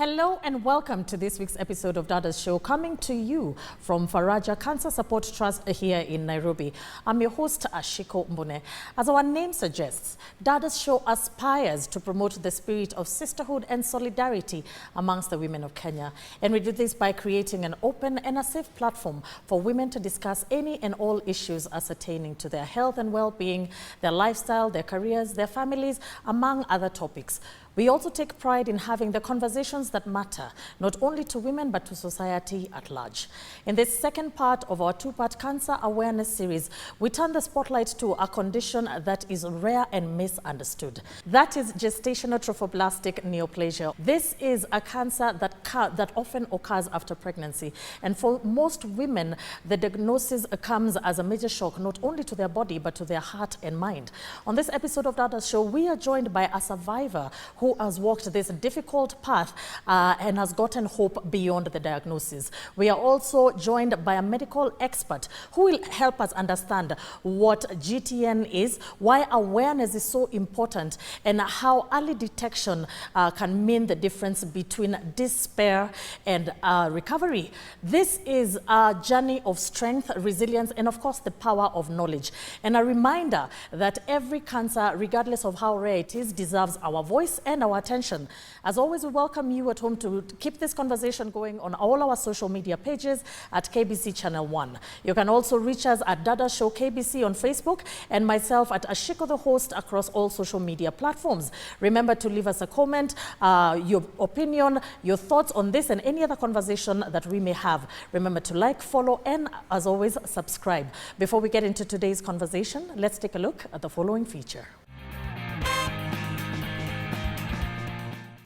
Hello and welcome to this week's episode of Dadas Show, coming to you from Faraja Cancer Support Trust here in Nairobi. I'm your host, Ashiko Mbune. As our name suggests, Dadas Show aspires to promote the spirit of sisterhood and solidarity amongst the women of Kenya. And we do this by creating an open and a safe platform for women to discuss any and all issues pertaining to their health and well-being, their lifestyle, their careers, their families, among other topics. We also take pride in having the conversations that matter, not only to women, but to society at large. In this second part of our two-part cancer awareness series, we turn the spotlight to a condition that is rare and misunderstood. That is gestational trophoblastic neoplasia. This is a cancer that often occurs after pregnancy. And for most women, the diagnosis comes as a major shock, not only to their body, but to their heart and mind. On this episode of Dada's Show, we are joined by a survivor who has walked this difficult path and has gotten hope beyond the diagnosis. We are also joined by a medical expert who will help us understand what GTN is, why awareness is so important, and how early detection can mean the difference between despair and recovery. This is a journey of strength, resilience, and of course the power of knowledge. And a reminder that every cancer, regardless of how rare it is, deserves our voice and our attention. As always, we welcome you at home to keep this conversation going on all our social media pages at KBC Channel 1. You can also reach us at Dada Show KBC on Facebook and myself at Ashiko the host across all social media platforms. Remember to leave us a comment, your opinion, your thoughts on this and any other conversation that we may have. Remember to like, follow, and as always, subscribe. Before we get into today's conversation, let's take a look at the following feature.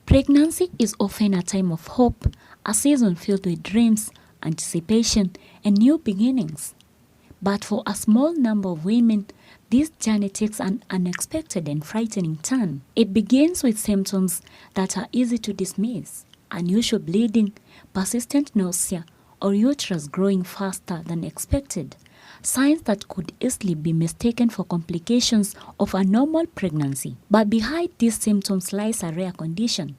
Pregnancy is often a time of hope, a season filled with dreams, anticipation, and new beginnings. But for a small number of women, this journey takes an unexpected and frightening turn. It begins with symptoms that are easy to dismiss: unusual bleeding, persistent nausea, or uterus growing faster than expected. Signs that could easily be mistaken for complications of a normal pregnancy. But behind these symptoms lies a rare condition: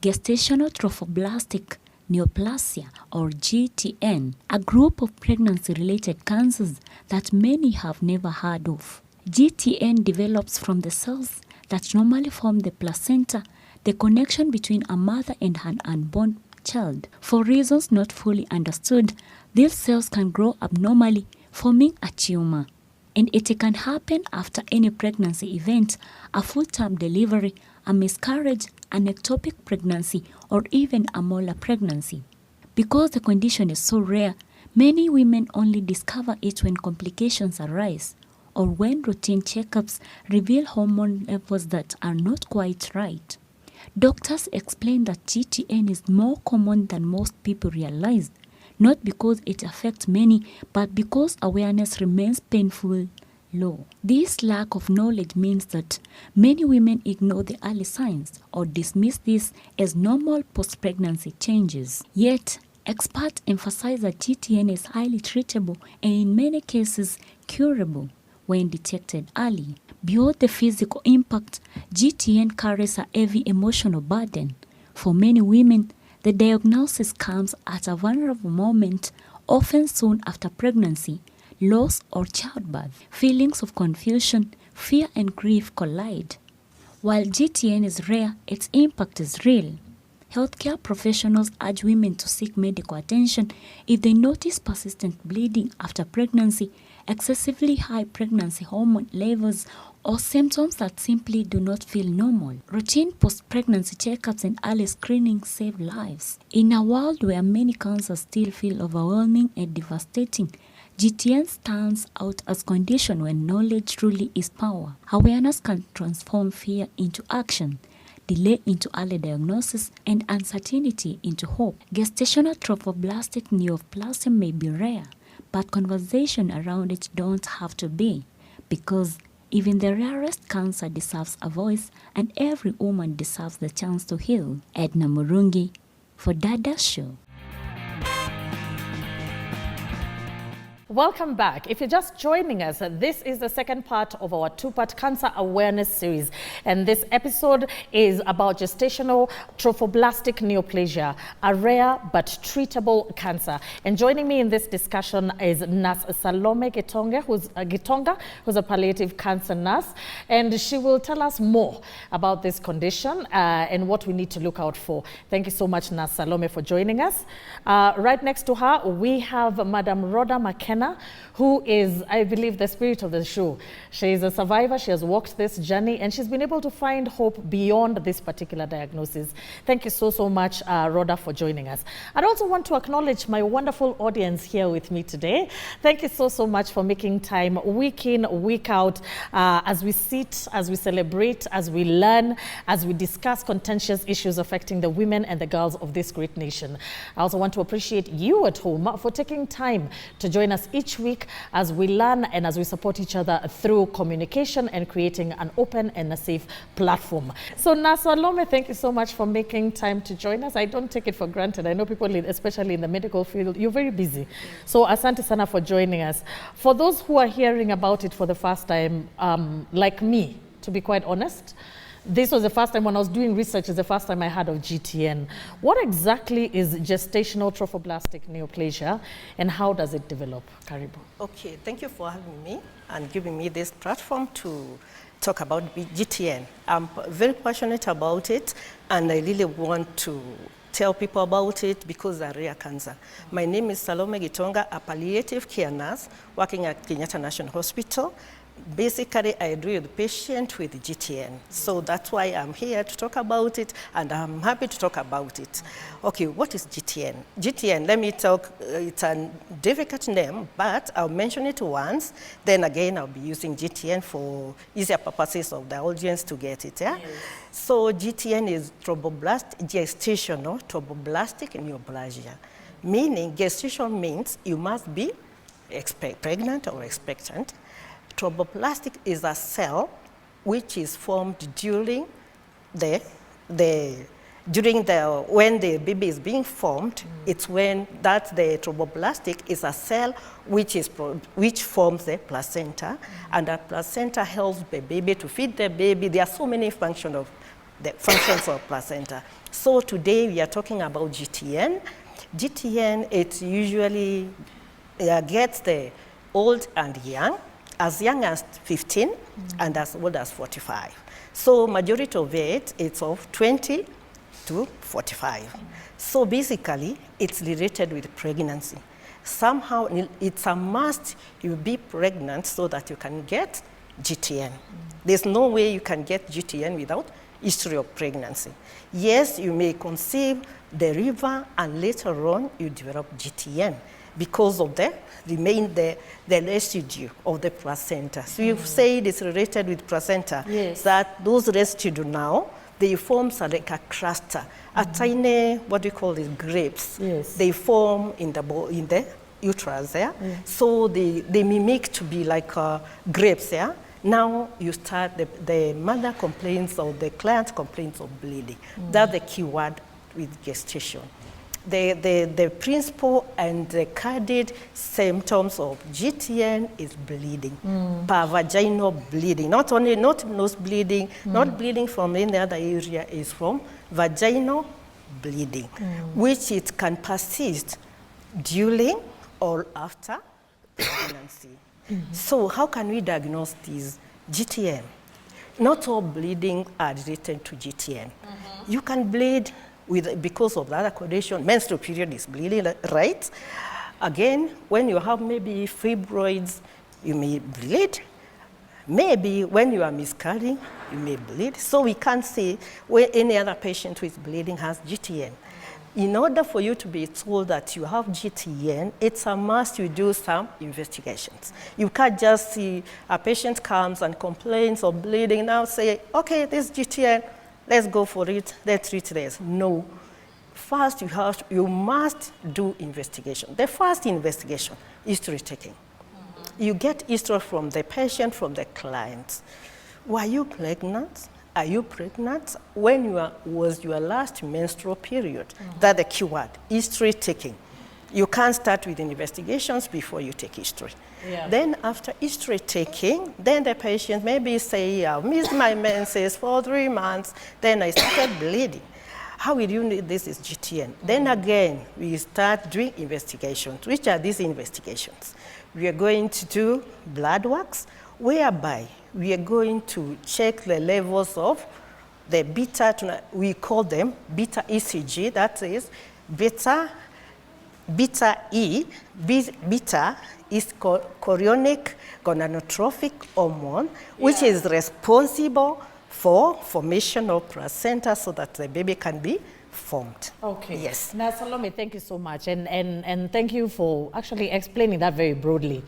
gestational trophoblastic neoplasia, or GTN, a group of pregnancy-related cancers that many have never heard of. GTN develops from the cells that normally form the placenta, the connection between a mother and an unborn child. For reasons not fully understood, these cells can grow abnormally, forming a tumor. And it can happen after any pregnancy event, a full-term delivery, a miscarriage, an ectopic pregnancy, or even a molar pregnancy. Because the condition is so rare, many women only discover it when complications arise, or when routine checkups reveal hormone levels that are not quite right. Doctors explain that GTN is more common than most people realize, not because it affects many, but because awareness remains painfully low. This lack of knowledge means that many women ignore the early signs or dismiss this as normal post-pregnancy changes. Yet, experts emphasize that GTN is highly treatable and in many cases curable when detected early. Beyond the physical impact, GTN carries a heavy emotional burden. For many women, the diagnosis comes at a vulnerable moment, often soon after pregnancy, loss, or childbirth. Feelings of confusion, fear, and grief collide. While GTN is rare, its impact is real. Healthcare professionals urge women to seek medical attention if they notice persistent bleeding after pregnancy, excessively high pregnancy hormone levels, or symptoms that simply do not feel normal. Routine post-pregnancy checkups and early screening save lives. In a world where many cancers still feel overwhelming and devastating, GTN stands out as a condition when knowledge truly is power. Awareness can transform fear into action, delay into early diagnosis, and uncertainty into hope. Gestational trophoblastic neoplasia may be rare, but conversation around it don't have to be, because even the rarest cancer deserves a voice, and every woman deserves the chance to heal. Edna Murungi for Dada Show. Welcome back. If you're just joining us, this is the second part of our two-part cancer awareness series. And this episode is about gestational trophoblastic neoplasia, a rare but treatable cancer. And joining me in this discussion is Nurse Salome Gitonga, who's a palliative cancer nurse. And she will tell us more about this condition and what we need to look out for. Thank you so much, Nurse Salome, for joining us. Right next to her, we have Madam Roda who is, I believe, the spirit of the show. She is a survivor. She has walked this journey and she's been able to find hope beyond this particular diagnosis. Thank you so much, Roda, for joining us. I'd also want to acknowledge my wonderful audience here with me today. Thank you so much for making time week in, week out, as we sit, as we celebrate, as we learn, as we discuss contentious issues affecting the women and the girls of this great nation. I also want to appreciate you at home for taking time to join us each week as we learn and as we support each other through communication and creating an open and a safe platform. So Nurse Salome, thank you so much for making time to join us. I don't take it for granted. I know people, especially in the medical field, you're very busy. So asante sana for joining us. For those who are hearing about it for the first time, like me, to be quite honest, this was the first time when I was doing research, is the first time I heard of GTN. What exactly is gestational trophoblastic neoplasia and how does it develop? Karibu. Okay, thank you for having me and giving me this platform to talk about GTN. I'm very passionate about it and I really want to tell people about it because it's a rare cancer. My name is Salome Gitonga, a palliative care nurse working at Kenyatta National Hospital. Basically, I deal with patients with GTN. So that's why I'm here to talk about it, and I'm happy to talk about it. Okay, what is GTN? GTN, let me talk, it's a difficult name, but I'll mention it once. Then again, I'll be using GTN for easier purposes of the audience to get it, yeah? Yes. So GTN is gestational trophoblastic neoplasia, meaning gestation means you must be pregnant or expectant. Trophoblastic is a cell which is formed during when the baby is being formed. It's when the trophoblastic is a cell which forms the placenta, and that placenta helps the baby to feed the baby. There are so many functions of placenta. So today we are talking about GTN. GTN, it usually gets the old and young as 15 and as old as 45. So majority of it's of 20 to 45. So basically, it's related with pregnancy. Somehow, it's a must you be pregnant so that you can get GTN. There's no way you can get GTN without history of pregnancy. Yes, you may conceive, deliver, and later on you develop GTN because of the residue of the placenta. So you've said it's related with placenta. Yes. That those residue now, they form like a cluster, a tiny, what do you call it, grapes. Yes. They form in the uterus there. Yeah. So they mimic to be like grapes there. Yeah? Now you start, the mother complains or the client complains of bleeding. That's the key word with gestation. The principal and the carded symptoms of GTN is bleeding, vaginal bleeding. Not nose bleeding, not bleeding from any other area, is from vaginal bleeding, which it can persist during or after pregnancy. So how can we diagnose this GTN? Not all bleeding are related to GTN. You can bleed because of the other condition. Menstrual period is bleeding, right? Again, when you have maybe fibroids, you may bleed. Maybe when you are miscarrying, you may bleed. So we can't say when any other patient who is bleeding has GTN. In order for you to be told that you have GTN, it's a must you do some investigations. You can't just see a patient comes and complains of bleeding, now say, okay, this GTN, let's go for it, let's treat this. No. First, you must do investigation. The first investigation is history taking. You get history from the patient, from the client. Were you pregnant? Are you pregnant? When was your last menstrual period? That's the keyword, history taking. You can't start with investigations before you take history. Yeah. Then after history taking, then the patient maybe say, I missed my menses for 3 months, then I started bleeding. How will you know this is GTN? Then again, we start doing investigations. Which are these investigations? We are going to do blood works, whereby we are going to check the levels of the beta, we call them beta ECG, that is beta is chorionic gonadotrophic hormone, which is responsible for formation of placenta so that the baby can be formed. Okay. Yes. Now, Salome, thank you so much. And thank you for actually explaining that very broadly.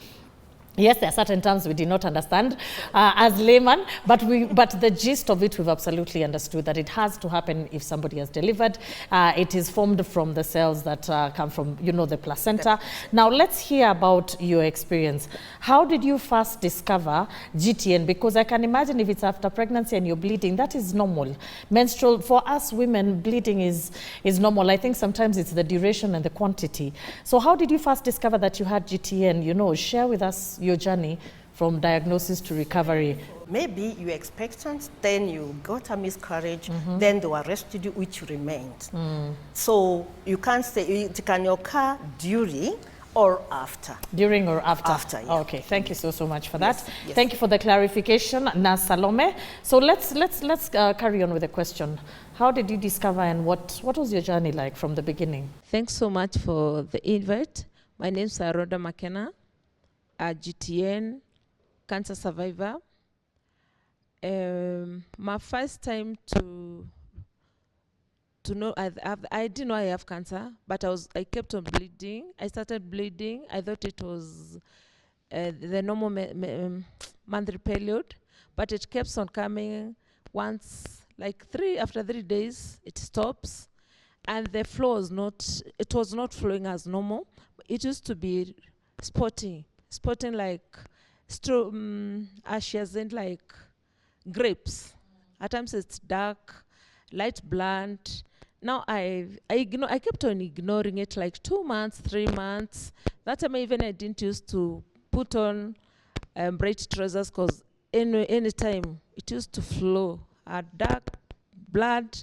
Yes, there are certain terms we did not understand as layman, but the gist of it we've absolutely understood, that it has to happen if somebody has delivered. It is formed from the cells that come from, the placenta. Now let's hear about your experience. How did you first discover GTN? Because I can imagine if it's after pregnancy and you're bleeding, that is normal. Menstrual, for us women, bleeding is normal. I think sometimes it's the duration and the quantity. So how did you first discover that you had GTN? Share with us your journey from diagnosis to recovery. Maybe you expectant, then you got a miscarriage, then they arrested you, which remained. So you can't say it can occur during or after. During or after? After, yeah. Okay, thank you so much for that. Yes. Thank you for the clarification, Na Salome. So let's carry on with the question. How did you discover, and what was your journey like from the beginning? Thanks so much for the invite. My name is Roda McKenna, a GTN cancer survivor. My first time to know, I didn't know I have cancer, but I kept on bleeding. I started bleeding. I thought it was the normal monthly period, but it kept on coming. Once, after 3 days, it stops, and the flow was not flowing as normal. It used to be spotting like ashes and like grapes. At times it's dark, light blunt. Now I kept on ignoring it like 2 months, 3 months. That time even I didn't used to put on bright trousers, because any time it used to flow dark blood.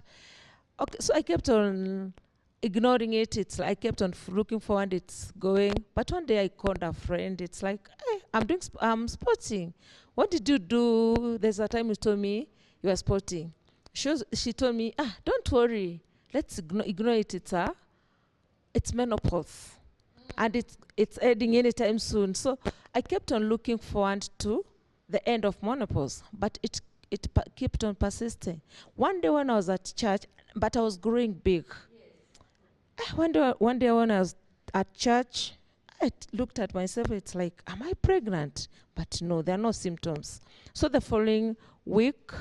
Okay, so I kept on ignoring it. I kept on looking forward, it's going. But one day I called a friend. It's like, hey, I'm sporting. What did you do? There's a time you told me you were sporting. She told me, don't worry. Let's ignore it. It's menopause. And it's ending anytime soon. So I kept on looking forward to the end of menopause. But it kept on persisting. One day when I was at church, but I was growing big. One day when I was at church, I looked at myself. It's like, am I pregnant? But no, there are no symptoms. So the following week,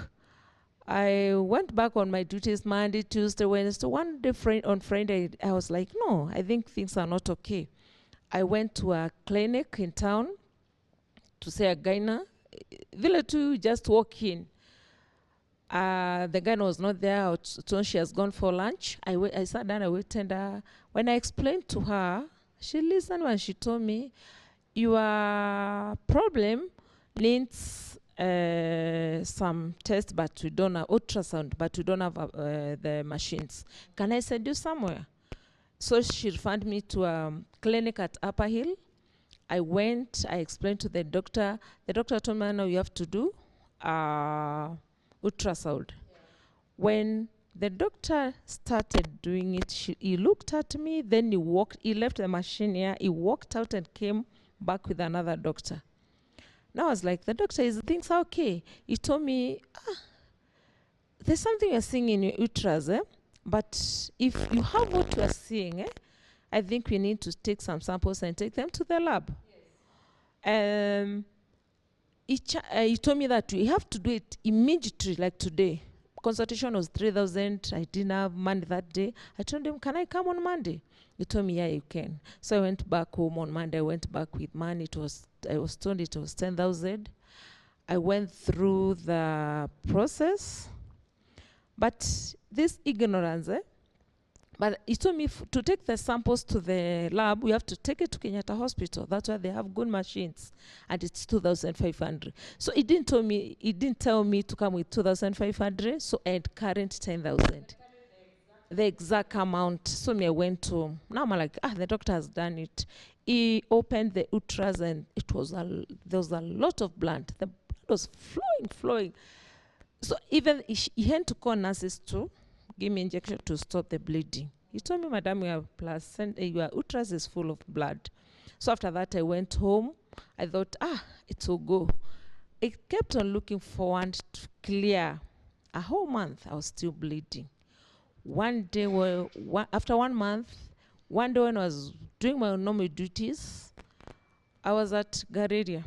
I went back on my duties Monday, Tuesday, Wednesday. One day on Friday, I was like, no, I think things are not okay. I went to a clinic in town to see a gyna. Villa 2 just walk in. The guy was not there. So she has gone for lunch. I sat down, I waited. When I explained to her, she listened and she told me, your problem needs some tests, but we don't have ultrasound, but we don't have the machines. Can I send you somewhere? So she referred me to a clinic at Upper Hill. I went, I explained to the doctor. The doctor told me, no, you have to do ultrasound. Yeah. When the doctor started doing it, he looked at me, then he left the machine here, he walked out and came back with another doctor. Now I was like, the doctor, is things okay? He told me, there's something you're seeing in your uterus, but if you have what you're seeing, I think we need to take some samples and take them to the lab. Yes. He told me that we have to do it immediately, like today. Consultation was 3,000. I didn't have money that day. I told him, can I come on Monday? He told me, yeah, you can. So I went back home on Monday. I went back with money. I was told it was 10,000. I went through the process. But this ignorance, But he told me to take the samples to the lab, we have to take it to Kenyatta Hospital. That's why they have good machines, and it's 2,500. So he didn't tell me to come with 2,500. So I had current 10,000. The exact amount. So I went to, now I'm like, the doctor has done it. He opened the uterus and there was a lot of blood. The blood was flowing. So even he had to call nurses to give me injection to stop the bleeding. He told me, Madam, your uterus is full of blood. So after that, I went home. I thought, it will go. I kept on looking forward to clear. A whole month, I was still bleeding. One day, after 1 month, one day when I was doing my normal duties, I was at Gareria.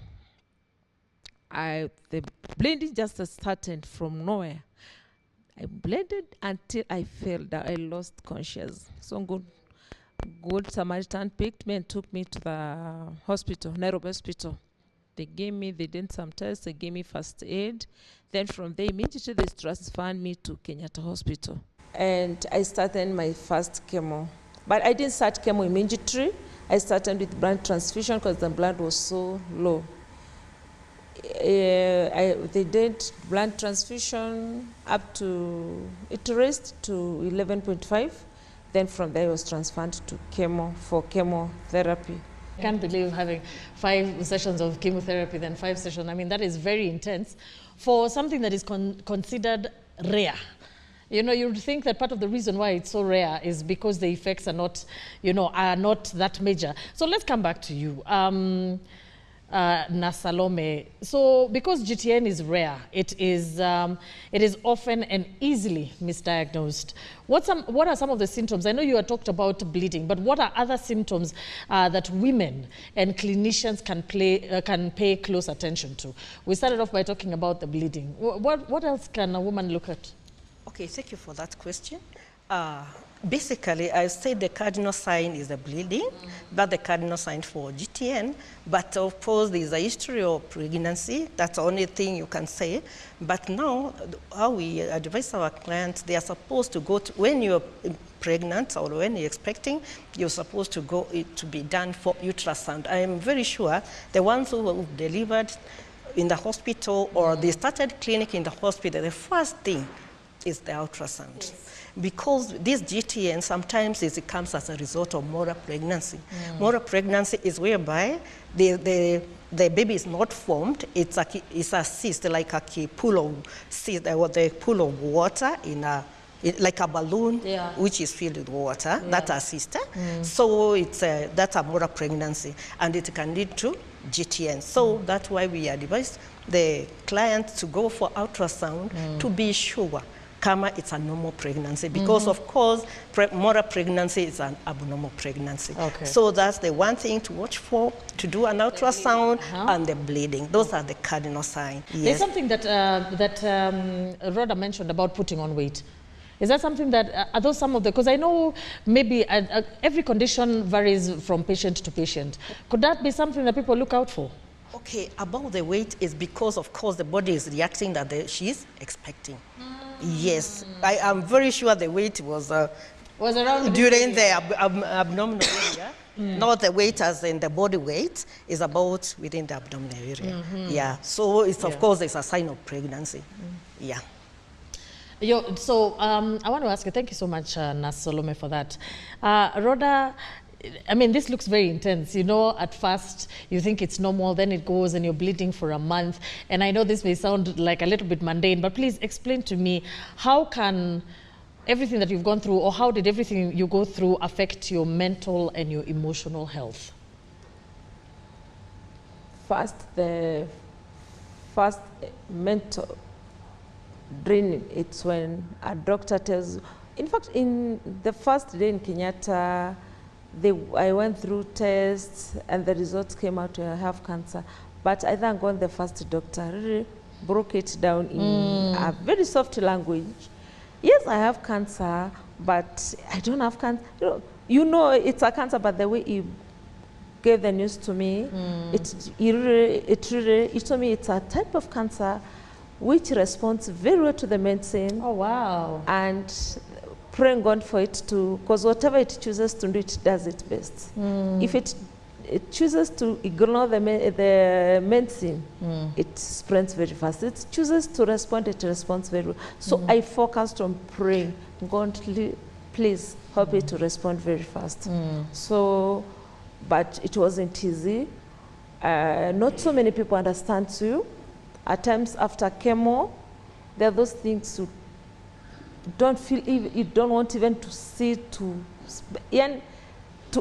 The bleeding just started from nowhere. I bled until I fell down. I lost conscious. So good Samaritan picked me and took me to the hospital, Nairobi Hospital. They did some tests, they gave me first aid. Then from there, immediately they transferred me to Kenyatta Hospital. And I started my first chemo. But I didn't start chemo immediately. I started with blood transfusion because the blood was so low. They did blood transfusion up to, it raised to 11.5. Then from there, I was transferred to chemo for chemotherapy. I can't believe having 5 sessions of chemotherapy, then 5 sessions. I mean, that is very intense for something that is considered rare. You know, you'd think that part of the reason why it's so rare is because the effects are not, are not that major. So let's come back to you. Nasalome. So because GTN is rare, it is often and easily misdiagnosed. What are some of the symptoms? I know you had talked about bleeding, but what are other symptoms that women and clinicians can pay close attention to? We started off by talking about the bleeding. What else can a woman look at? Okay, thank you for that question. Basically, I say the cardinal sign is the bleeding, that's the cardinal sign for GTN. But of course, there's a history of pregnancy. That's the only thing you can say. But now, how we advise our clients, they are supposed to go to, when you're pregnant or when you're expecting, you're supposed to go to be done for ultrasound. I am very sure the ones who were delivered in the hospital or they started clinic in the hospital, the first thing is the ultrasound. Yes. Because this GTN sometimes it comes as a result of molar pregnancy. Molar pregnancy is whereby the baby is not formed. It's a cyst, like a pool of cyst, or the pool of water like a balloon, which is filled with water. Yeah. That's a cyst. So that's a molar pregnancy, and it can lead to GTN. So that's why we advise the client to go for ultrasound to be sure it's a normal pregnancy, because of course molar pregnancy is an abnormal pregnancy. Okay. So that's the one thing to watch for, to do an ultrasound and the bleeding. Those are the cardinal signs. Yes. There's something that Roda mentioned about putting on weight. Is that something that, are those some of the, because I know maybe every condition varies from patient to patient. Could that be something that people look out for? Okay, about the weight is because of course the body is reacting that she's expecting. Yes, I am very sure the weight was around during the abdominal area. Not the weight as in the body weight, is about within the abdominal area. Yeah, so it's of course it's a sign of pregnancy. Yeah. So I want to ask you, thank you so much, Nasalome, for that. Roda, I mean, this looks very intense. You know, at first you think it's normal, then it goes and you're bleeding for a month. And I know this may sound like a little bit mundane, but please explain to me, how can everything that you've gone through, or how did everything you go through affect your mental and your emotional health? The first mental drain, it's when a doctor tells you. In fact, in the first day in Kenyatta, I went through tests and the results came out I have cancer. But I thank God the first doctor really broke it down in a very soft language. Yes, I have cancer, but I don't have cancer. You know it's a cancer, but the way he gave the news to me, it told me it's a type of cancer which responds very well to the medicine. Oh, wow. And praying God for it to, because whatever it chooses to do, it does it best. If it chooses to ignore the medicine, it spreads very fast. It chooses to respond, it responds very well. So I focused on praying, God, please help it to respond very fast. So, but it wasn't easy. Not so many people understand too. At times after chemo, there are those things you don't feel, you don't want even to see, to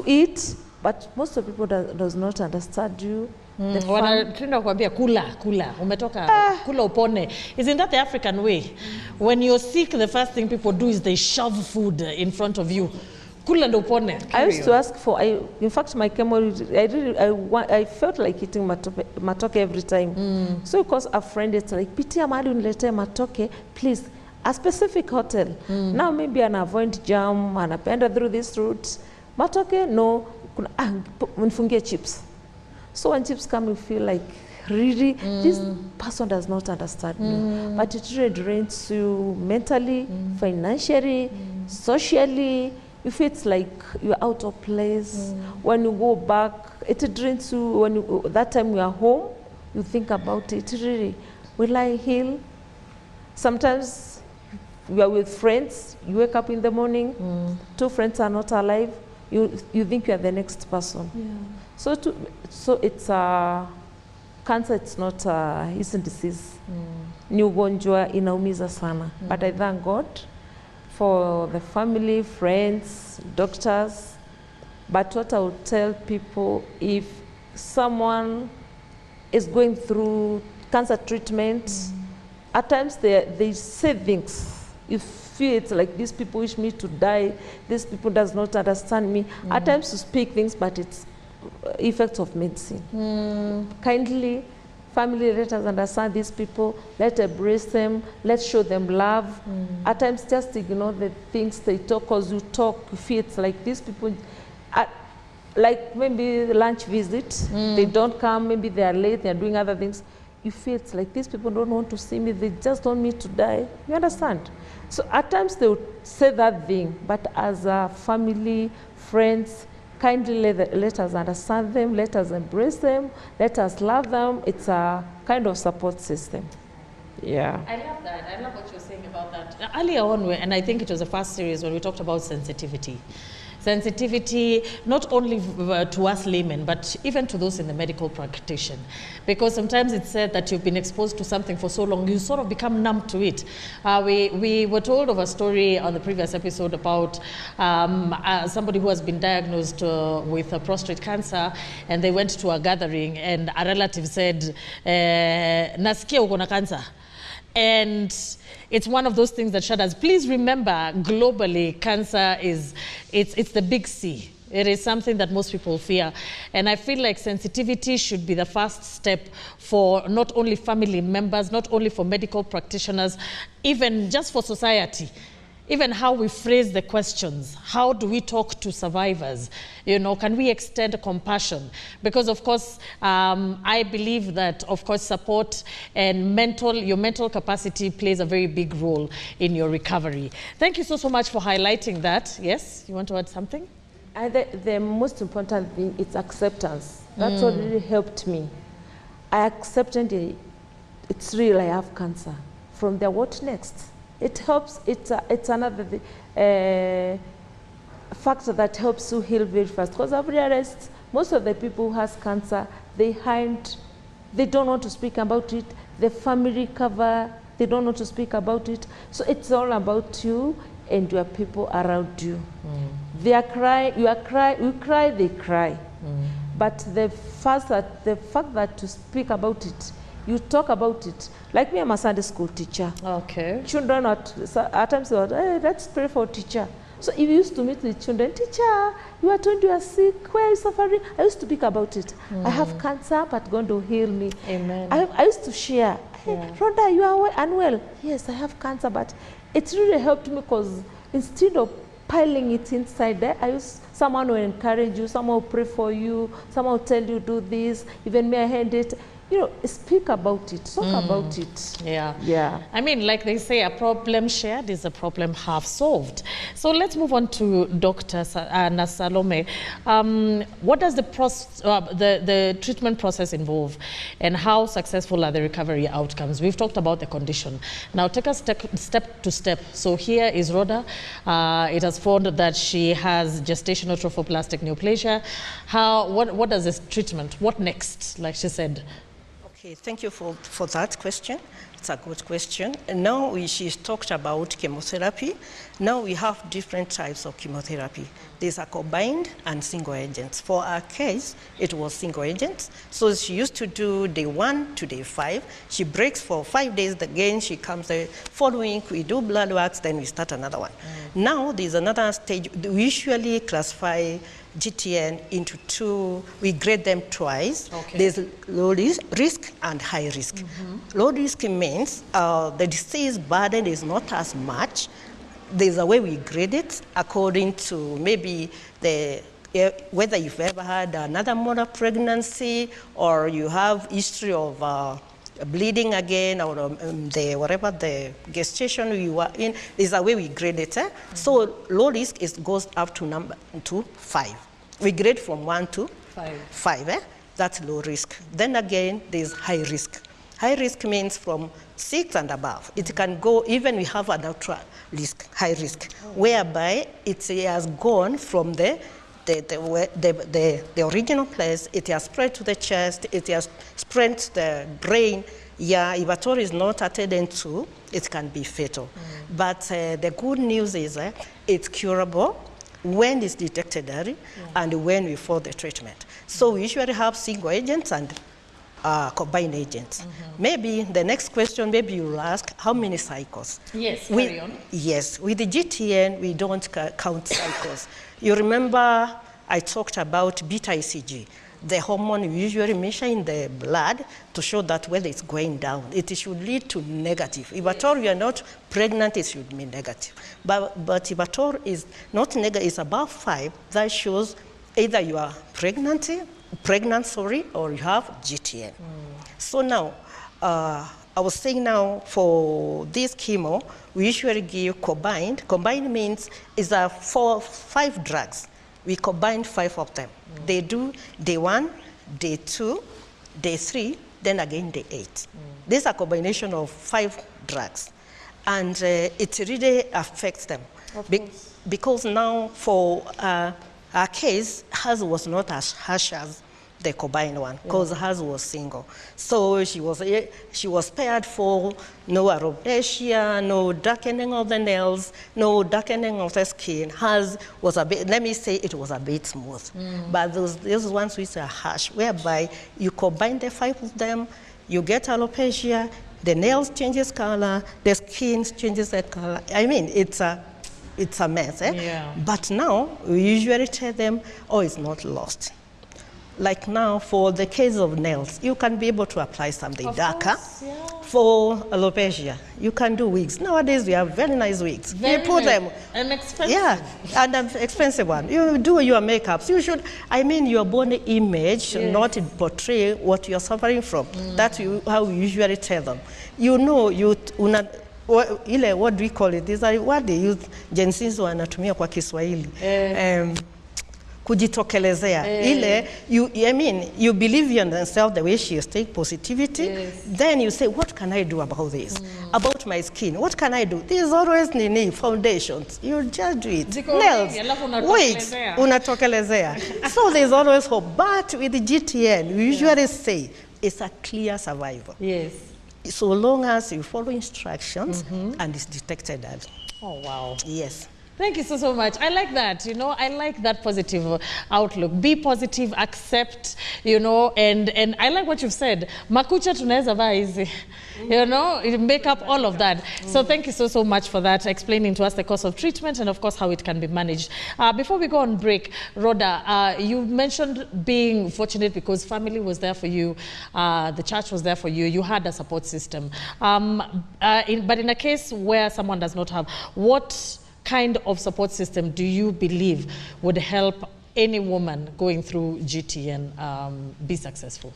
eat, but most of people does not understand you. Wanatenda kuambia kula umetoka kula upone. Isn't that the African way? When you're sick, the first thing people do is they shove food in front of you. Kula ndo upone. I used to ask for, in fact, my chemo, I felt like eating matoke every time. So because a friend, it's like, pitia mahali uniletee matoke, please, a specific hotel. Now maybe an avoid jam, anapenda through this route. Matoke, no, unifungie chips. So when chips come, you feel like, really, this person does not understand me. But it really drains you mentally, financially, socially. If it's like you're out of place, when you go back, it drains you. When that time you are home, you think about it, really, will I heal? Sometimes you are with friends, you wake up in the morning, 2 friends are not alive, you think you are the next person. So it's cancer, it's not it's a disease. Ni ugonjwa inaumiza sana. But I thank God for the family, friends, doctors. But what I would tell people, if someone is going through cancer treatment, at times they say things. You feel it's like these people wish me to die, these people does not understand me. At times you speak things, but it's effects of medicine. Kindly, family, let us understand these people, let's embrace them, let's show them love. At times just ignore the things they talk, because you talk, you feel it's like these people, like maybe lunch visit, they don't come, maybe they are late, they are doing other things. You feel it's like these people don't want to see me, they just want me to die. You understand? So at times they would say that thing, but as a family, friends, kindly let us understand them, let us embrace them, let us love them. It's a kind of support system. Yeah. I love that. I love what you're saying about that. Earlier on, and I think it was the first series when we talked about sensitivity. Sensitivity, not only to us laymen, but even to those in the medical practitioner. Because sometimes it's said that you've been exposed to something for so long, you sort of become numb to it. We were told of a story on the previous episode about somebody who has been diagnosed with prostate cancer, and they went to a gathering, and a relative said, nasikia uko na cancer. And it's one of those things that shatters. Please remember, globally, cancer it's the big C. It is something that most people fear. And I feel like sensitivity should be the first step for not only family members, not only for medical practitioners, even just for society. Even how we phrase the questions. How do we talk to survivors? You know, can we extend compassion? Because of course, I believe that of course support and your mental capacity plays a very big role in your recovery. Thank you so much for highlighting that. Yes, you want to add something? The most important thing is acceptance. That's what really helped me. I accepted it's real, I have cancer. From there, what next? It helps, it's another factor that helps you heal very fast. Because I've realized most of the people who has cancer, they don't want to speak about it. The family cover, they don't want to speak about it. So it's all about you and your people around you. They are crying, you cry, they cry. But the fact that to speak about it, you talk about it. Like me, I'm a Sunday school teacher. Okay. Children at times they would, hey, let's pray for teacher. So if you used to meet the children, teacher, you are told you are sick, where are you suffering? I used to speak about it. I have cancer, but God will heal me. Amen. I used to share, hey, Roda, you are unwell. Yes, I have cancer, but it really helped me because instead of piling it inside there, someone will encourage you, someone will pray for you, someone will tell you do this, even me I hand it. you know, speak about it, talk about it. Yeah. Yeah. I mean, like they say, a problem shared is a problem half solved. So let's move on to Dr. Salome. What does the treatment process involve, and how successful are the recovery outcomes? We've talked about the condition. Now take us step to step. So here is Roda. It has found that she has gestational trophoblastic neoplasia. What does this treatment, what next, like she said? Okay, thank you for that question. It's a good question. And now she's talked about chemotherapy. Now we have different types of chemotherapy. These are combined and single agents. For our case, it was single agents. So she used to do day 1 to day 5. She breaks for 5 days again. She comes the following, we do blood works, then we start another one. Now there's another stage. We usually classify GTN into 2, we grade them twice. Okay. There's low risk and high risk. Low risk means the disease burden is not as much. There's a way we grade it according to maybe whether you've ever had another molar pregnancy or you have history of bleeding again, or whatever the gestation you are in. There's a way we grade it. So low risk goes up to 5. We grade from 1 to 5. That's low risk. Then again, there's high risk. High risk means from 6 and above. It can go, even we have an ultra risk, high risk, whereby it has gone from the original place, it has spread to the chest, it has spread to the brain. Yeah, if at all is not attended to, it can be fatal. But the good news is it's curable when it's detected early and when we follow the treatment. So we usually have single agents and combined agents. Maybe the next question, maybe you'll ask, how many cycles? Yes, carry on. Yes, with the GTN, we don't count cycles. You remember I talked about beta ECG, the hormone we usually measure in the blood to show that whether it's going down. It should lead to negative. If at all you are not pregnant, it should be negative. But if at all is not negative, it's above 5, that shows either you are pregnant, or you have GTN. So now, I was saying now for this chemo, we usually give combined. Combined means it's 5 drugs. We combine 5 of them. They do day 1, day 2, day 3, then again day 8. This is a combination of 5 drugs. And it really affects them. Because now for our case, hers was not as harsh as the combined one, because hers was single. So she was spared for no alopecia, no darkening of the nails, no darkening of the skin. Hers was a bit, let me say it was a bit smooth. But those ones which are harsh, whereby you combine the 5 of them, you get alopecia, the nails changes color, the skin changes the color. I mean, it's a mess. But now, we usually tell them, oh, it's not lost. Like now, for the case of nails, you can be able to apply something darker. For alopecia, you can do wigs. Nowadays, we have very nice wigs. You put them. And expensive. Yeah, and an expensive one. You do your makeups. You should, I mean, your body image should not portray what you're suffering from. That's how we usually tell them. You know, what do we call it? These are what they use, jinsi wanatumia kwa Kiswahili. Kujitokelezea. I mean, you believe in yourself the way she is, take positivity. Then you say, what can I do about this? About my skin, what can I do? There's always foundations. You just do it. Nails, wigs, unatokelezea. So there's always hope. But with the GTN, we usually say it's a clear survival. So long as you follow instructions and it's detected. Oh, wow. Yes. Thank you so much. I like that, I like that positive outlook. Be positive, accept, and I like what you've said. Makucha tunaweza vaa hizi, make up all of that. So thank you so much for that, explaining to us the course of treatment and of course how it can be managed. Before we go on break, Roda, you mentioned being fortunate because family was there for you, the church was there for you, you had a support system. But in a case where someone does not have, what kind of support system do you believe would help any woman going through GTN be successful?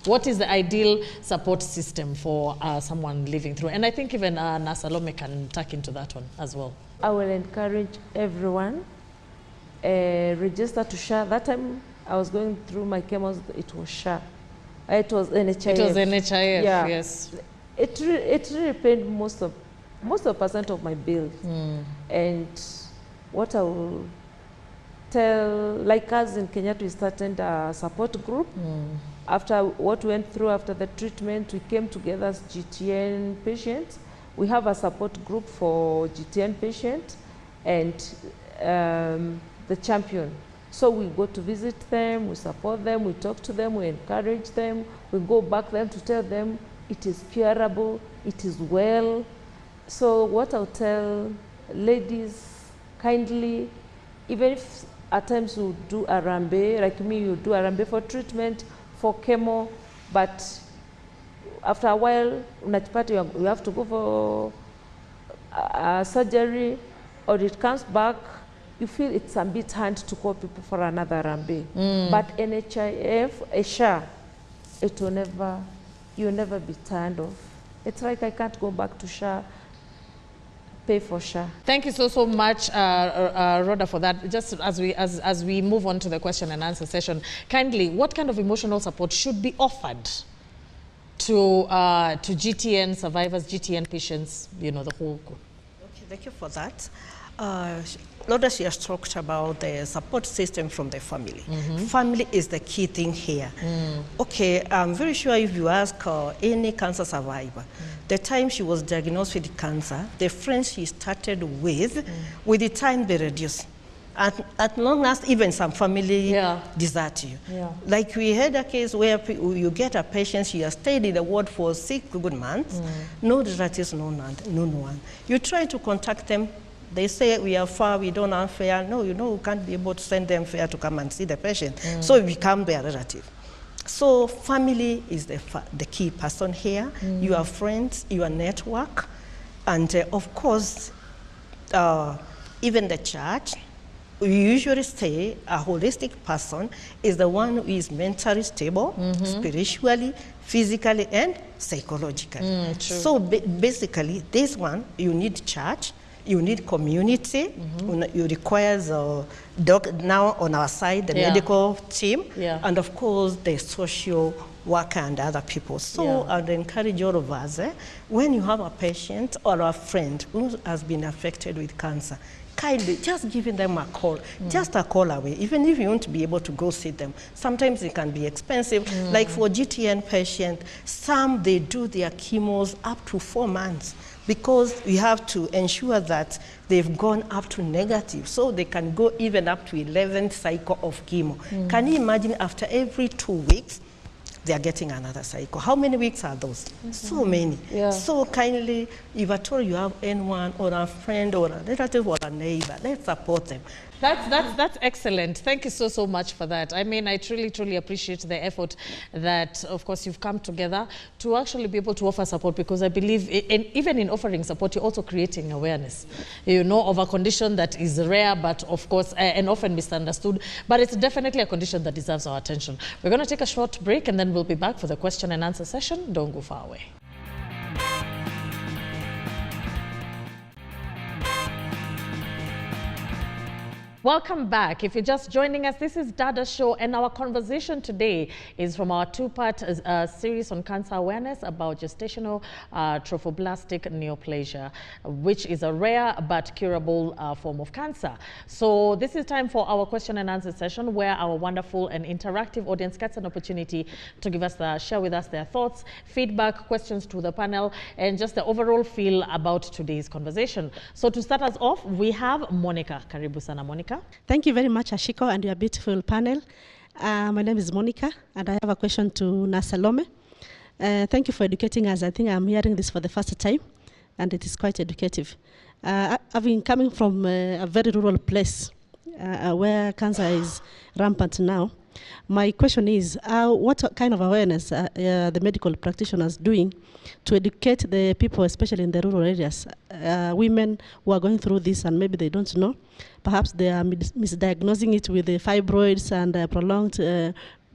What is the ideal support system for someone living through? And I think even Nasalome can tuck into that one as well. I will encourage everyone register to SHA. That time I was going through my chemos, it was SHA. It was NHIF. It was NHIF, yeah. Yes. It really paid most of percent of my bills. And what I will tell, like us in Kenyatta, we started a support group. After what we went through after the treatment, we came together as GTN patients. We have a support group for GTN patients and the champion. So we go to visit them, we support them, we talk to them, we encourage them, we go back them to tell them it is curable, it is well. So what I'll tell ladies, kindly, even if at times you do a rambe, like me, you do a rambe for treatment, for chemo, but after a while, you have to go for surgery, or it comes back, you feel it's a bit hard to call people for another rambe. But NHIF, SHA, it will never, you'll never be tired of. It's like I can't go back to SHA, pay for SHA. Thank you so much, Roda, for that. Just as we move on to the question and answer session, kindly, what kind of emotional support should be offered to GTN survivors, GTN patients, you know, the whole group? Okay, thank you for that. Roda, she has talked about the support system from the family. Family is the key thing here. Okay, I'm very sure if you ask any cancer survivor, the time she was diagnosed with cancer, the friends she started with the time they reduce. At long last, even some family desert you. Like we had a case where you get a patient, she has stayed in the ward for 6 good months, no relatives, no one. You try to contact them, they say we are far, we don't have fare. No, you know, we can't be able to send them fare to come and see the patient. So we become their relative. So family is the key person here. Your friends, your network, and of course, even the church. We usually say a holistic person is the one who is mentally stable, spiritually, physically, and psychologically. So basically, this one, you need church, you need community, you require the now on our side, the medical team, and of course, the social worker and other people. So I'd encourage all of us, when you have a patient or a friend who has been affected with cancer, kindly just giving them a call, just a call away, even if you won't be able to go see them. Sometimes it can be expensive. Like for GTN patients, some they do their chemos up to 4 months because we have to ensure that they've gone up to negative, so they can go even up to 11th cycle of chemo. Can you imagine after every 2 weeks, they are getting another cycle? How many weeks are those? So many. So kindly, if at all you have anyone or a friend or a relative or a neighbor, let's support them. That's excellent. Thank you so much for that. I mean, I truly appreciate the effort that, of course, you've come together to actually be able to offer support, because I believe even in offering support, you're also creating awareness, you know, of a condition that is rare, but of course, and often misunderstood, but it's definitely a condition that deserves our attention. We're going to take a short break and then we'll be back for the question and answer session. Don't go far away. Welcome back. If you're just joining us, this is Dada's show, and our conversation today is from our two-part series on cancer awareness about gestational trophoblastic neoplasia, which is a rare but curable form of cancer. So this is time for our question and answer session, where our wonderful and interactive audience gets an opportunity to give us share with us their thoughts, feedback, questions to the panel, and just the overall feel about today's conversation. So to start us off, we have Monica. Karibu sana, Monica. Thank you very much, Ashiko, and your beautiful panel. My name is Monica, and I have a question to Nasalome. Thank you for educating us. I think I'm hearing this for the first time, and it is quite educative. I've been coming from a very rural place where cancer is rampant now. My question is, what kind of awareness the medical practitioners doing to educate the people, especially in the rural areas, women who are going through this and maybe they don't know. Perhaps they are misdiagnosing it with the fibroids and prolonged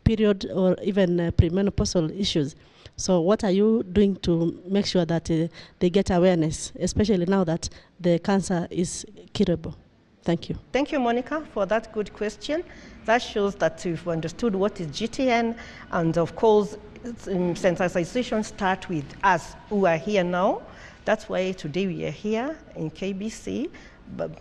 period or even premenopausal issues. So what are you doing to make sure that they get awareness, especially now that the cancer is curable? Thank you. Thank you, Monica, for that good question. That shows that you've understood what is GTN, and of course, sensitization starts with us who are here now. That's why today we are here in KBC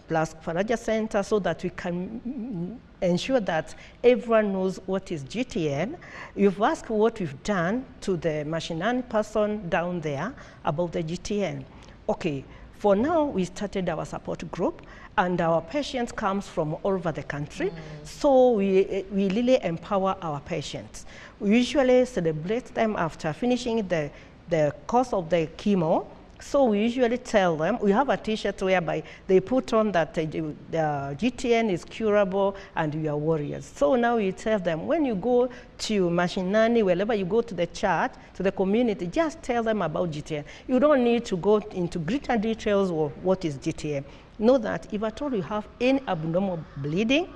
plus Faraja Center, so that we can ensure that everyone knows what is GTN. You've asked what we've done to the mashinani person down there about the GTN. Okay, for now, we started our support group, and our patients come from all over the country. So we really empower our patients. We usually celebrate them after finishing the course of the chemo. So we usually tell them, we have a t-shirt whereby they put on that the GTN is curable and we are warriors. So now we tell them, when you go to Mashinani, wherever you go to the church, to the community, just tell them about GTN. You don't need to go into greater details of what is GTN. Know that if at all you have any abnormal bleeding,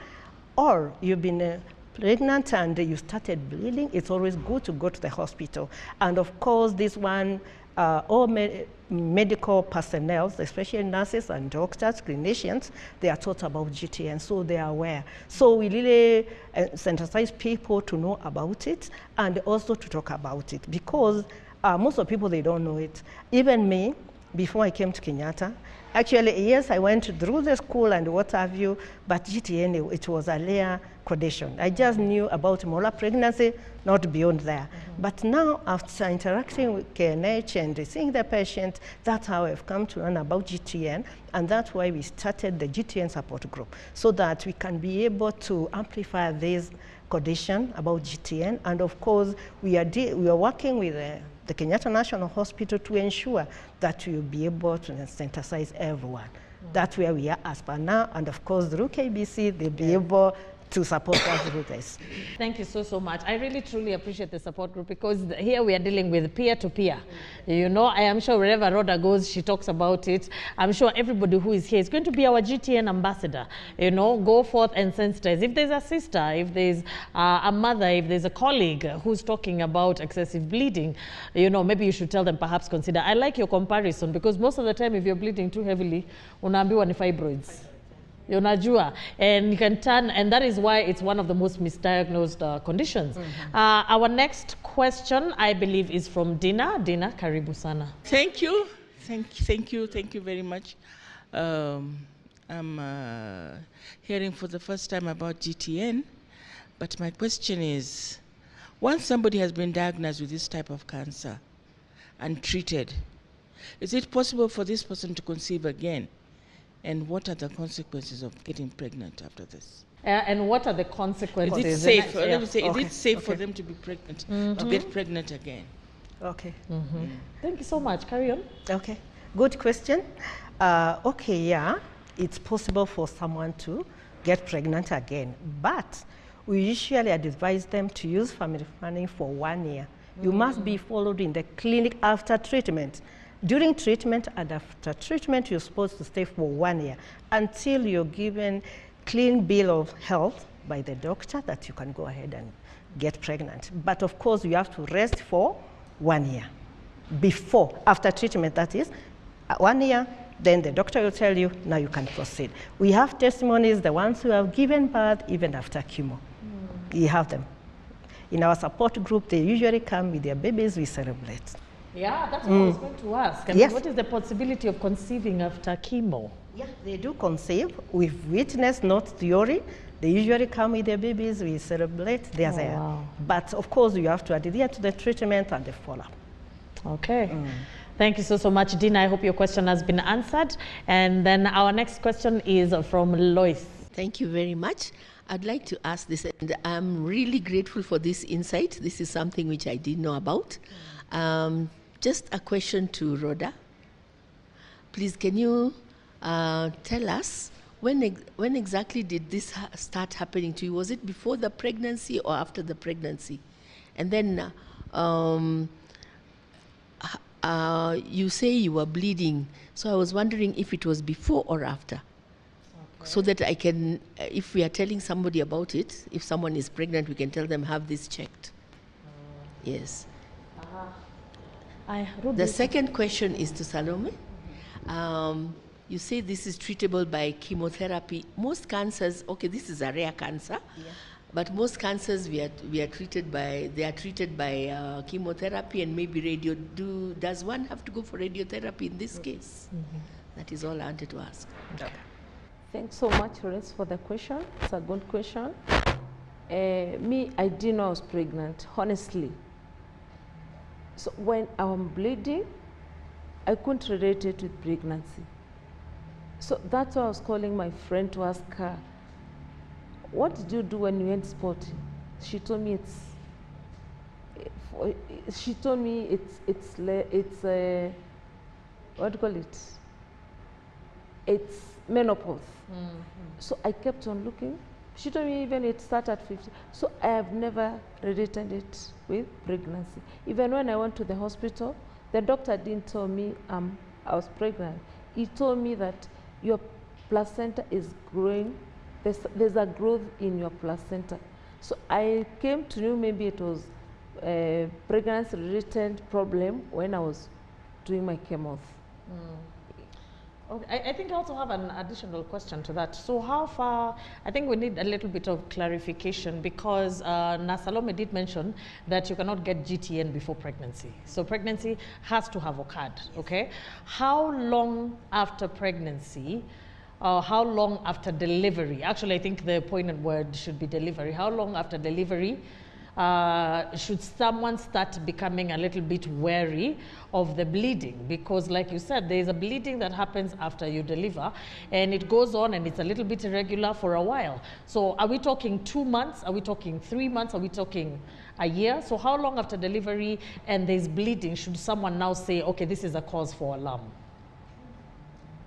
or you've been pregnant and you started bleeding, it's always good to go to the hospital. And of course, this one, all medical personnel, especially nurses and doctors, clinicians, they are taught about GTN, so they are aware. So we really sensitize people to know about it and also to talk about it, because most of people, they don't know it. Even me, before I came to Kenyatta, actually, yes, I went through the school and what have you, but GTN, it was a rare condition. I just knew about molar pregnancy, not beyond there. But now, after interacting with KNH and seeing the patient, that's how I've come to learn about GTN, and that's why we started the GTN support group, so that we can be able to amplify this condition about GTN. And of course, we are working with the Kenyatta National Hospital to ensure that we will be able to synthesize everyone. That's where we are as per now, and of course, through KBC, they'll be able to support us through this. Thank you so much. I really truly appreciate the support group, because here we are dealing with peer-to-peer. You know, I am sure wherever Roda goes, she talks about it. I'm sure everybody who is here is going to be our GTN ambassador. You know, go forth and sensitize. If there's a sister, if there's a mother, if there's a colleague who's talking about excessive bleeding, you know, maybe you should tell them, perhaps consider. I like your comparison, because most of the time, if you're bleeding too heavily, unaambiwa ni fibroids. Unajua, and you can turn, and that is why it's one of the most misdiagnosed conditions. Our next question, I believe, is from Dina. Dina, karibu sana. Thank you very much. I'm hearing for the first time about GTN, but my question is, once somebody has been diagnosed with this type of cancer and treated, is it possible for this person to conceive again? And what are the consequences of getting pregnant after this? And what are the consequences? Is it safe? Let me say, is it safe for them to be pregnant, to get pregnant again? Okay. Thank you so much. Carry on. Okay. Good question. Okay, yeah, it's possible for someone to get pregnant again, but we usually advise them to use family planning for 1 year. You must be followed in the clinic after treatment. During treatment and after treatment, you're supposed to stay for 1 year until you're given clean bill of health by the doctor that you can go ahead and get pregnant. But of course, you have to rest for 1 year. After treatment, that is, 1 year, then the doctor will tell you, now you can proceed. We have testimonies, the ones who have given birth even after chemo. You have them. In our support group, they usually come with their babies, we celebrate. Yeah, that's what I was going to ask. I mean, what is the possibility of conceiving after chemo? Yeah, they do conceive. We've witnessed, not theory. They usually come with their babies, we celebrate, they're there. Wow. But of course, you have to adhere to the treatment and the follow-up. Okay. Thank you so much, Dina. I hope your question has been answered. And then our next question is from Lois. Thank you very much. I'd like to ask this, and I'm really grateful for this insight. This is something which I didn't know about. Just a question to Roda. Please, can you tell us when exactly did this start happening to you? Was it before the pregnancy or after the pregnancy? And then you say you were bleeding, so I was wondering if it was before or after. so that I can, if we are telling somebody about it, if someone is pregnant, we can tell them, have this checked. Yes. The second question is to Salome. You say this is treatable by chemotherapy. Most cancers, okay, this is a rare cancer, but most cancers they are treated by chemotherapy and maybe radio. Does one have to go for radiotherapy in this case? That is all I wanted to ask. Thanks so much, Rex, for the question. It's a good question. Me, I didn't know I was pregnant, honestly. So when I'm bleeding, I couldn't relate it with pregnancy. So that's why I was calling my friend to ask her, what did you do when you went spotting? She told me it's what do you call it? It's menopause. So I kept on looking. She told me even it started at 50. So I have never related it with pregnancy. Even when I went to the hospital, the doctor didn't tell me I was pregnant. He told me that your placenta is growing. There's a growth in your placenta. So I came to know maybe it was a pregnancy-related problem when I was doing my chemos. Okay. I think I also have an additional question to that. So how far, I think we need a little bit of clarification because Salome did mention that you cannot get GTN before pregnancy. So pregnancy has to have occurred, okay? How long after pregnancy, how long after delivery, actually I think the poignant word should be delivery, how long after delivery should someone start becoming a little bit wary of the bleeding? Because like you said, there is a bleeding that happens after you deliver and it goes on and it's a little bit irregular for a while. So are we talking 2 months? Are we talking 3 months? Are we talking a year? So how long after delivery and there's bleeding should someone now say, okay, this is a cause for alarm?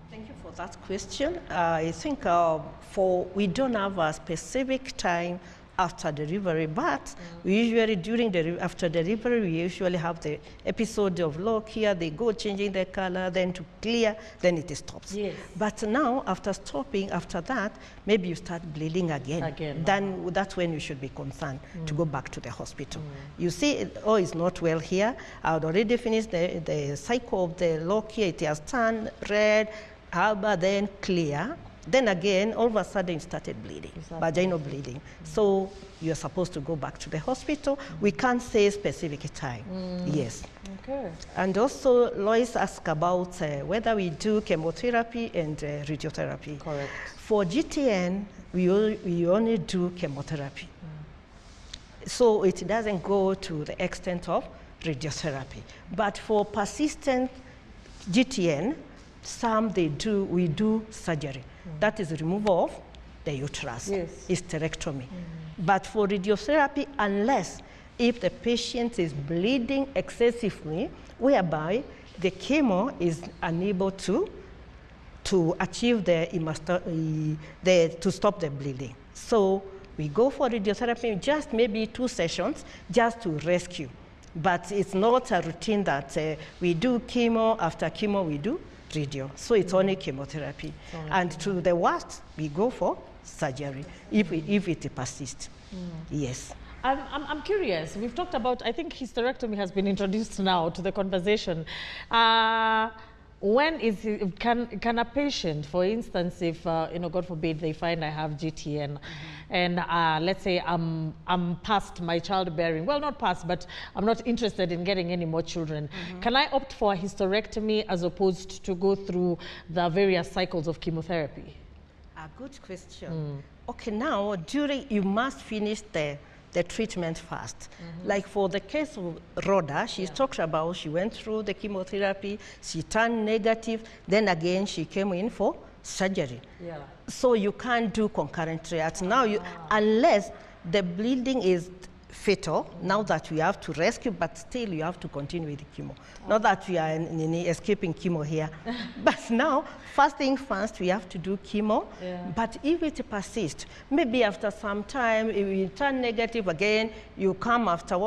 Thank you for that question. I think we don't have a specific time after delivery, but we usually after delivery, we usually have the episode of low here, they go changing their color, then to clear, then it stops. Yes. But now, after stopping, after that, maybe you start bleeding again. Then that's when you should be concerned to go back to the hospital. You see, it's not well here. I had already finished the cycle of the low here, it has turned red, then clear. Then again, all of a sudden, it started bleeding, vaginal bleeding. So you're supposed to go back to the hospital. We can't say a specific time. Yes. Okay. And also, Lois asked about whether we do chemotherapy and radiotherapy. Correct. For GTN, we only do chemotherapy. So it doesn't go to the extent of radiotherapy. But for persistent GTN, we do surgery. That is removal of the uterus, hysterectomy. But for radiotherapy, unless if the patient is bleeding excessively, whereby the chemo is unable to achieve to stop the bleeding. So we go for radiotherapy, just maybe 2 sessions, just to rescue. But it's not a routine that we do chemo, after chemo we do radio. So it's only chemotherapy. And to the worst, we go for surgery if it persists. Yes. I'm curious. We've talked about, I think hysterectomy has been introduced now to the conversation. When can a patient, for instance, if God forbid they find I have GTN, and let's say I'm past my childbearing, well, not past, but I'm not interested in getting any more children. Can I opt for a hysterectomy as opposed to go through the various cycles of chemotherapy? A good question. Okay, now you must finish the treatment first. Like for the case of Roda, she talked about she went through the chemotherapy, she turned negative, then again she came in for surgery. So you can't do concurrent treatment now, unless the bleeding is fatal, now that we have to rescue, but still you have to continue with the chemo. Not that we are escaping chemo here, but now, first thing first, we have to do chemo, but if it persists, maybe after some time, if you turn negative again, you come after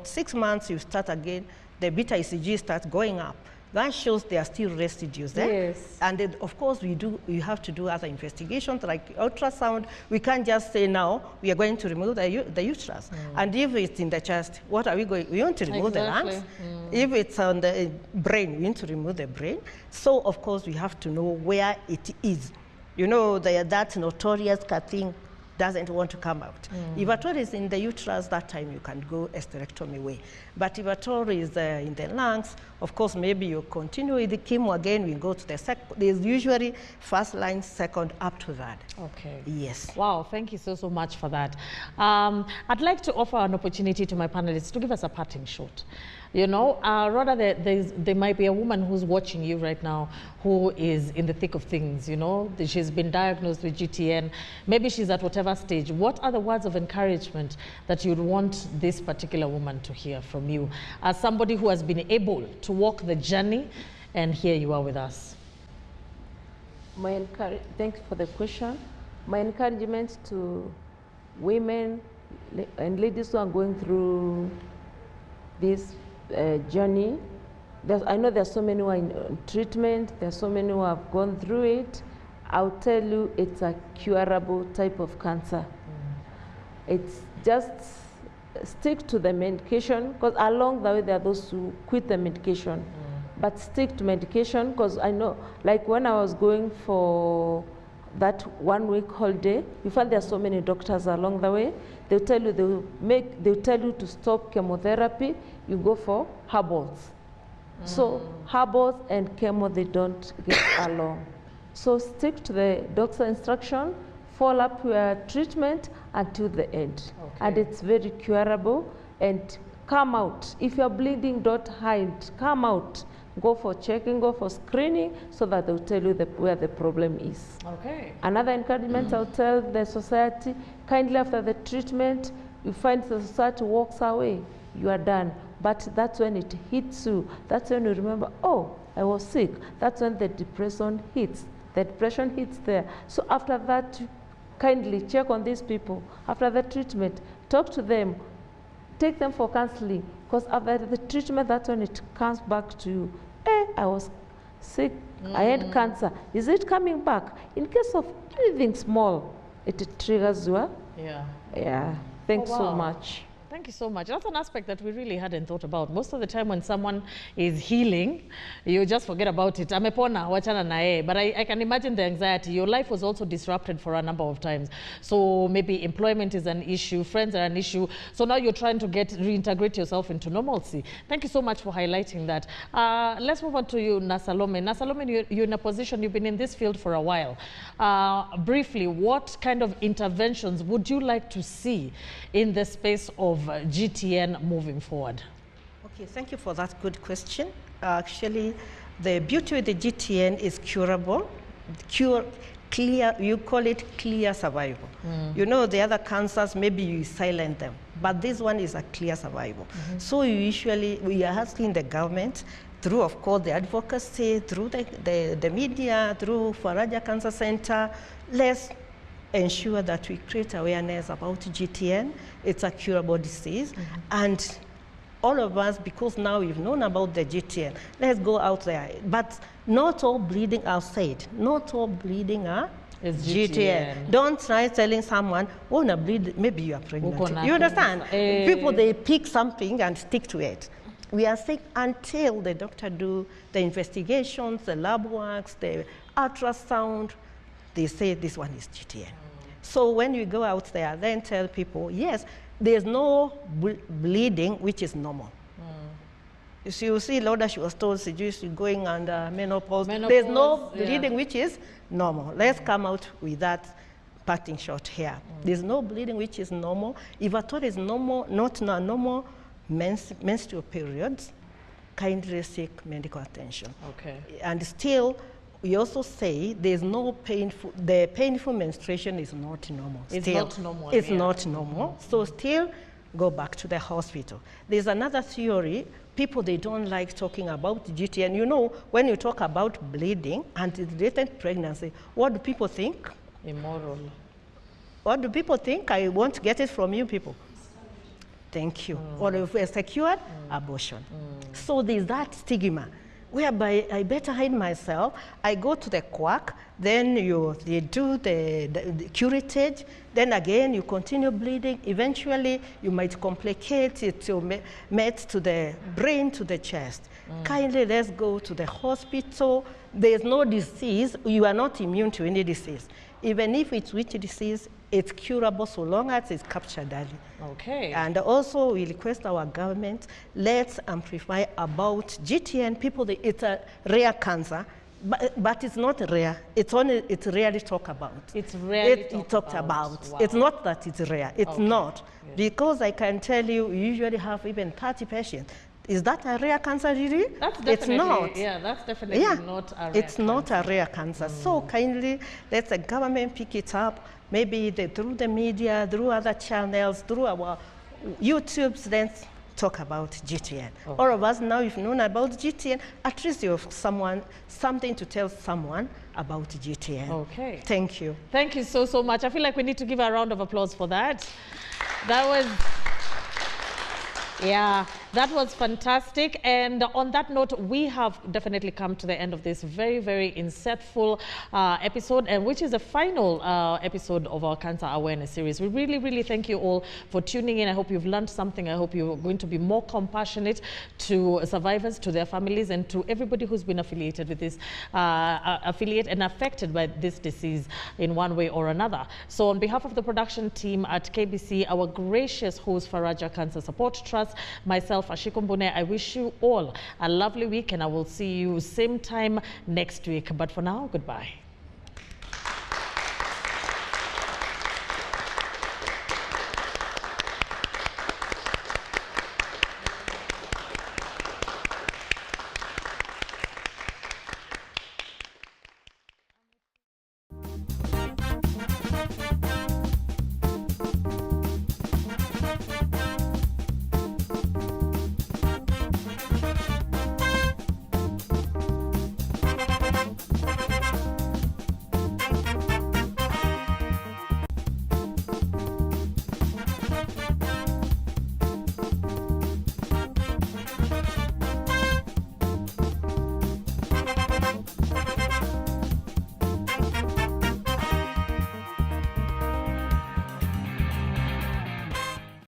6 months, you start again, the beta ECG starts going up. that shows there are still residues there. Yes. And then, of course, you have to do other investigations like ultrasound. We can't just say now we are going to remove the uterus. And if it's in the chest, what are we going? We want to remove the lungs. If it's on the brain, we need to remove the brain. So, of course, we have to know where it is. You know, that notorious thing doesn't want to come out. If at all is in the uterus, that time you can go hysterectomy way. But if at all is in the lungs, of course, maybe you continue with the chemo again, we go to the second. There's usually first line, second, up to that. Okay. Yes. Wow, thank you so much for that. I'd like to offer an opportunity to my panelists to give us a parting shot. You know, Roda, there might be a woman who's watching you right now who is in the thick of things, you know. She's been diagnosed with GTN. Maybe she's at whatever stage. What are the words of encouragement that you'd want this particular woman to hear from you as somebody who has been able to walk the journey, and here you are with us? Thanks for the question. My encouragement to women and ladies who are going through this journey. I know there's so many who are in treatment, there's so many who have gone through it. I'll tell you, it's a curable type of cancer. It's just stick to the medication, because along the way there are those who quit the medication. But stick to medication, because I know, like when I was going for that 1 week holiday, you find there are so many doctors along the way. They'll tell you, they'll tell you to stop chemotherapy, you go for herbals. So herbals and chemo, they don't get along. So stick to the doctor's instruction, follow up your treatment until the end. Okay. And it's very curable, and come out. If you're bleeding, don't hide, come out. Go for checking, go for screening, so that they'll tell you where the problem is. Okay. Another encouragement I'll tell the society, kindly after the treatment, you find the society walks away, you are done. But that's when it hits you. That's when you remember, oh, I was sick. That's when the depression hits. The depression hits there. So after that, kindly check on these people. After the treatment, talk to them, take them for counseling, because after the treatment, that's when it comes back to you. I was sick, I had cancer. Is it coming back? In case of anything small, it triggers you. Yeah. Thanks so much. Thank you so much. That's an aspect that we really hadn't thought about. Most of the time when someone is healing, you just forget about it. Amepona, wachana nae. But I can imagine the anxiety. Your life was also disrupted for a number of times. So maybe employment is an issue, friends are an issue. So now you're trying to reintegrate yourself into normalcy. Thank you so much for highlighting that. Let's move on to you, Nasalome. Nasalome, you're in a position, you've been in this field for a while. Briefly, what kind of interventions would you like to see in the space of GTN moving forward? Okay, thank you for that good question. Actually, the beauty with the GTN is curable, clear, you call it clear survival. You know, the other cancers, maybe you silent them, but this one is a clear survival. So we are asking the government, through, of course, the advocacy, through the media, through Faraja Cancer Center, let's ensure that we create awareness about GTN. It's a curable disease. And all of us, because now we've known about the GTN, let's go out there. But not all bleeding outside. Not all bleeding is GTN. Don't try telling someone, oh, no, bleed, maybe you are pregnant. You understand? People, they pick something and stick to it. We are saying until the doctor do the investigations, the lab works, the ultrasound, they say this one is GTN. So when you go out there, then tell people, yes, there's no bleeding which is normal. So you see, Roda, she was told she's going under menopause. There's no bleeding which is normal. Let's come out with that parting shot here. There's no bleeding which is normal. If at all is normal, not normal menstrual periods, kindly seek medical attention. Okay. And still, we also say there's no the painful menstruation is not normal. It's not normal. It's not normal. So still go back to the hospital. There's another theory. People, they don't like talking about GTN. You know, when you talk about bleeding and related pregnancy, what do people think? Immoral. What do people think? I won't get it from you people. Thank you. Or if we're secured, abortion. So there's that stigma. whereby I better hide myself. I go to the quack, then they do the curettage, then again you continue bleeding. Eventually you might complicate it to met to the brain, to the chest. Kindly let's go to the hospital. There's no disease. You are not immune to any disease. Even if it's which disease, it's curable so long as it's captured early. Okay. And also we request our government, let's amplify about GTN. People, it's a rare cancer, but it's not rare. It's rarely talked about. It's rarely talked about. Wow. It's not that it's rare. It's not. Yes. Because I can tell you, we usually have even 30 patients. Is that a rare cancer, really? That's definitely, it's not. Yeah, that's definitely not a rare It's not a rare cancer. So kindly, let the government pick it up, maybe through the media, through other channels, through our YouTubes, then talk about GTN. Okay. All of us now, if known about GTN, at least you have something to tell someone about GTN. Okay. Thank you. Thank you so, so much. I feel like we need to give a round of applause for that. That was... Yeah, that was fantastic. And on that note, we have definitely come to the end of this very, very insightful episode, and which is the final episode of our Cancer Awareness series. We really, really thank you all for tuning in. I hope you've learned something. I hope you're going to be more compassionate to survivors, to their families, and to everybody who's been affiliated with this, and affected by this disease in one way or another. So on behalf of the production team at KBC, our gracious host, Faraja Cancer Support Trust, myself, Ashiko Mbune, I wish you all a lovely week, and I will see you same time next week. But for now, goodbye.